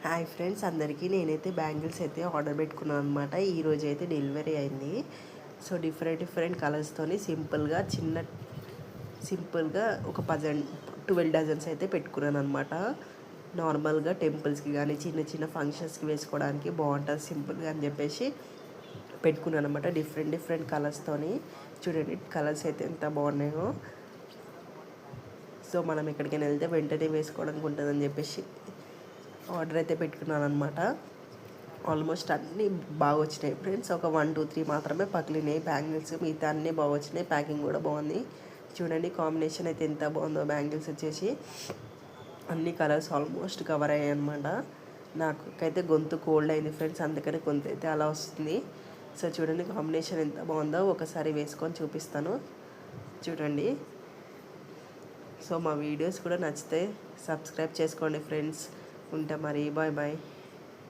Hi friends అందరికీ నేనైతే bangles అయితే ఆర్డర్ పెట్టుకున్నాను అనమాట. ఈరోజు అయితే డెలివరీ అయింది. సో డిఫరెంట్ కలర్స్తోని సింపుల్గా ఒక 12 డజన్స్ అయితే పెట్టుకున్నాను అనమాట. నార్మల్గా టెంపుల్స్కి కానీ చిన్న ఫంక్షన్స్కి వేసుకోవడానికి బాగుంటుంది సింపుల్గా అని చెప్పేసి పెట్టుకున్నాను అనమాట. డిఫరెంట్ కలర్స్తోని చూడండి, కలర్స్ అయితే ఎంత బాగున్నాయో. సో మనం ఎక్కడికైనా వెళ్తే వెంటనే వేసుకోవడానికి ఉంటుందని చెప్పేసి ఆర్డర్ అయితే పెట్టుకున్నాను అనమాట. ఆల్మోస్ట్ అన్నీ బాగా వచ్చినాయి ఫ్రెండ్స్. ఒక 1 2 3 మాత్రమే పగిలినాయి బ్యాంగిల్స్, మిగతా అన్నీ బాగా వచ్చినాయి. ప్యాకింగ్ కూడా బాగుంది. చూడండి కాంబినేషన్ అయితే ఎంత బాగుందో. బ్యాంగిల్స్ వచ్చేసి అన్ని కలర్స్ ఆల్మోస్ట్ కవర్ అయ్యాయి అనమాట. నాకైతే గొంతు కోల్డ్ అయింది ఫ్రెండ్స్, అందుకని గొంతు అయితే అలా వస్తుంది. సో చూడండి కాంబినేషన్ ఎంత బాగుందో. ఒకసారి వేసుకొని చూపిస్తాను చూడండి. సో మా వీడియోస్ కూడా నచ్చితే సబ్స్క్రైబ్ చేసుకోండి ఫ్రెండ్స్. ఉంటా మరి, బాయ్ బాయ్.